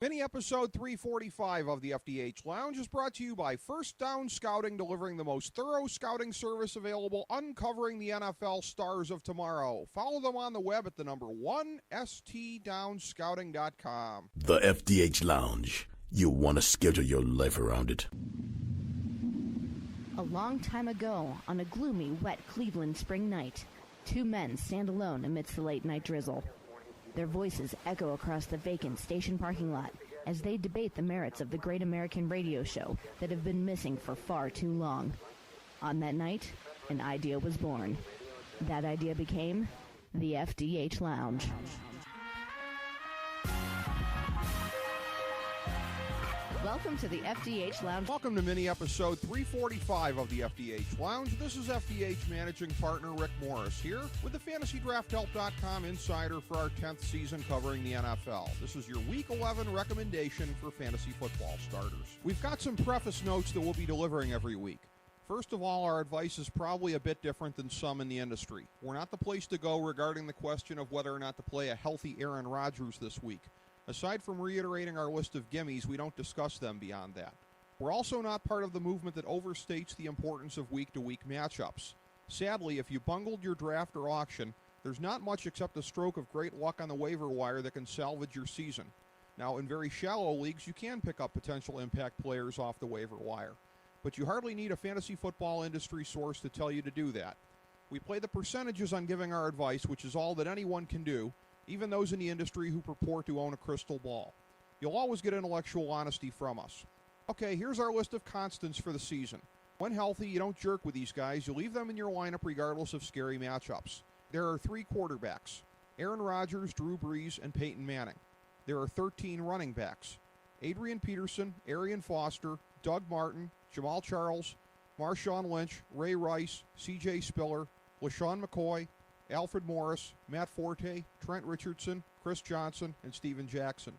Mini episode 345 of the FDH Lounge is brought to you by First Down Scouting, delivering the most thorough scouting service available, uncovering the NFL stars of tomorrow. Follow them on the web at the number 1 stdownscouting.com. The FDH Lounge. You'll want to schedule your life around it. A long time ago, on a gloomy, wet Cleveland spring night, two men stand alone amidst the late-night drizzle. Their voices echo across the vacant station parking lot as they debate the merits of the great American radio show that have been missing for far too long. On that night, an idea was born. That idea became the FDH Lounge. Welcome to the FDH Lounge. Welcome to mini episode 345 of the FDH Lounge. This is FDH managing partner Rick Morris here with the FantasyDraftHelp.com insider for our 10th season covering the NFL. This is your Week 11 recommendation for fantasy football starters. We've got some preface notes that we'll be delivering every week. First of all, our advice is probably a bit different than some in the industry. We're not the place to go regarding the question of whether or not to play a healthy Aaron Rodgers this week. Aside from reiterating our list of gimmies, we don't discuss them beyond that. We're also not part of the movement that overstates the importance of week-to-week matchups. Sadly, if you bungled your draft or auction, there's not much except a stroke of great luck on the waiver wire that can salvage your season. Now, in very shallow leagues, you can pick up potential impact players off the waiver wire. But you hardly need a fantasy football industry source to tell you to do that. We play the percentages on giving our advice, which is all that anyone can do, even those in the industry who purport to own a crystal ball. You'll always get intellectual honesty from us. Okay, here's our list of constants for the season. When healthy, you don't jerk with these guys. You leave them in your lineup regardless of scary matchups. There are 3 quarterbacks: Aaron Rodgers, Drew Brees, and Peyton Manning. There are 13 running backs: Adrian Peterson, Arian Foster, Doug Martin, Jamal Charles, Marshawn Lynch, Ray Rice, C.J. Spiller, LaShawn McCoy, Alfred Morris, Matt Forte, Trent Richardson, Chris Johnson, and Steven Jackson.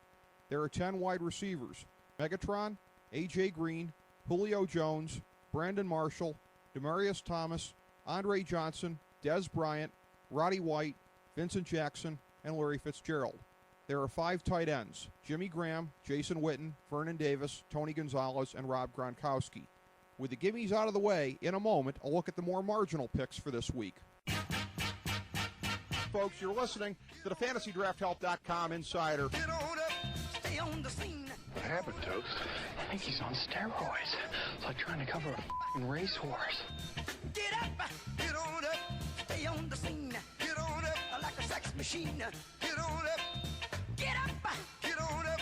There are 10 wide receivers: Megatron, A.J. Green, Julio Jones, Brandon Marshall, Demaryius Thomas, Andre Johnson, Dez Bryant, Roddy White, Vincent Jackson, and Larry Fitzgerald. There are 5 tight ends: Jimmy Graham, Jason Witten, Vernon Davis, Tony Gonzalez, and Rob Gronkowski. With the gimmies out of the way, in a moment, a look at the more marginal picks for this week. Folks, you're listening to the FantasyDraftHelp.com insider. Get on up, stay on the scene. What happened, Toast? I think he's on steroids. It's like trying to cover a f***ing racehorse. Get up, get on up, stay on the scene. Get on up like a sex machine. Get on up, get up, get on up,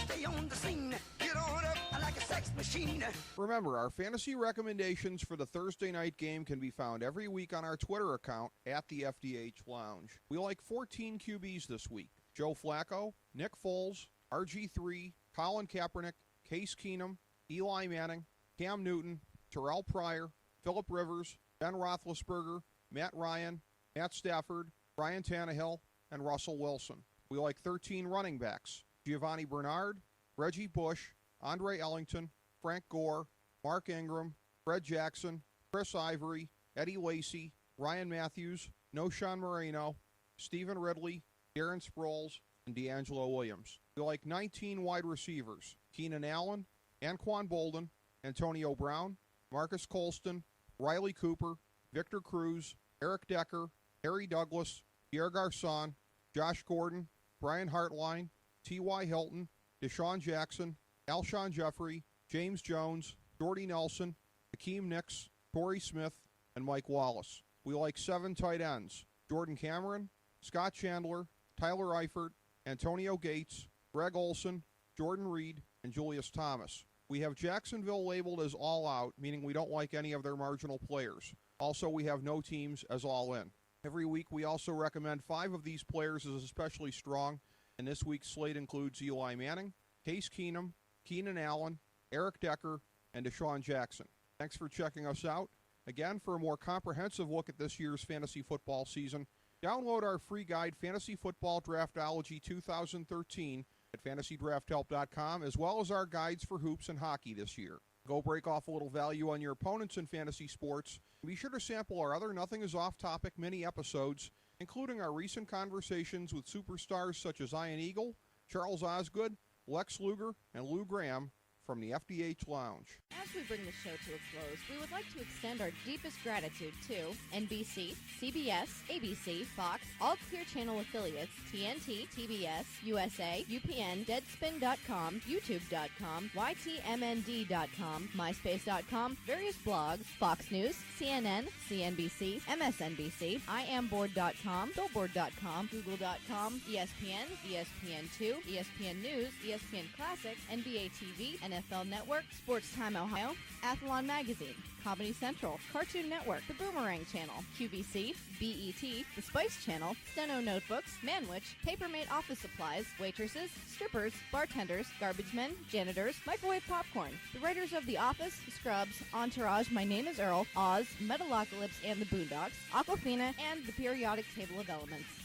stay on the scene. Get on up like a sex machine. Remember, our fantasy recommendations for the Thursday night game can be found every week on our Twitter account at the FDH Lounge. We like 14 QBs this week: Joe Flacco, Nick Foles, RG3, Colin Kaepernick, Case Keenum, Eli Manning, Cam Newton, Terrell Pryor, Phillip Rivers, Ben Roethlisberger, Matt Ryan, Matt Stafford, Ryan Tannehill, and Russell Wilson. We like 13 running backs: Giovanni Bernard, Reggie Bush, Andre Ellington, Frank Gore, Mark Ingram, Fred Jackson, Chris Ivory, Eddie Lacy, Ryan Matthews, Noshawn Moreno, Stephen Ridley, Darren Sproles, and D'Angelo Williams. We like 19 wide receivers: Keenan Allen, Anquan Bolden, Antonio Brown, Marcus Colston, Riley Cooper, Victor Cruz, Eric Decker, Harry Douglas, Pierre Garçon, Josh Gordon, Brian Hartline, T.Y. Hilton, Deshaun Jackson, Alshon Jeffrey, James Jones, Jordy Nelson, Hakeem Nicks, Torrey Smith, and Mike Wallace. We like 7 tight ends: Jordan Cameron, Scott Chandler, Tyler Eifert, Antonio Gates, Greg Olson, Jordan Reed, and Julius Thomas. We have Jacksonville labeled as all out, meaning we don't like any of their marginal players. Also, we have no teams as all in. Every week, we also recommend 5 of these players as especially strong, and this week's slate includes Eli Manning, Case Keenum, Keenan Allen, Eric Decker, and Deshaun Jackson. Thanks for checking us out. Again, for a more comprehensive look at this year's fantasy football season, download our free guide, Fantasy Football Draftology 2013, at FantasyDraftHelp.com, as well as our guides for hoops and hockey this year. Go break off a little value on your opponents in fantasy sports. Be sure to sample our other Nothing is Off Topic mini episodes, including our recent conversations with superstars such as Ian Eagle, Charles Osgood, Lex Luger and Lou Graham from the FDH Lounge. As we bring the show to a close, we would like to extend our deepest gratitude to NBC, CBS, ABC, Fox, all Clear Channel affiliates, TNT, TBS, USA, UPN, Deadspin.com, YouTube.com, YTMND.com, MySpace.com, various blogs, Fox News, CNN, CNBC, MSNBC, IamBoard.com, Billboard.com, Google.com, ESPN, ESPN2, ESPN News, ESPN Classic, NBA TV, NFL Network, Sports Time Ohio, Athlon Magazine, Comedy Central, Cartoon Network, The Boomerang Channel, QVC, BET, The Spice Channel, Steno Notebooks, Manwich, Papermate Office Supplies, Waitresses, Strippers, Bartenders, Garbage Men, Janitors, Microwave Popcorn, the writers of The Office, Scrubs, Entourage, My Name is Earl, Oz, Metalocalypse and the Boondocks, Aquafina, and the periodic table of elements.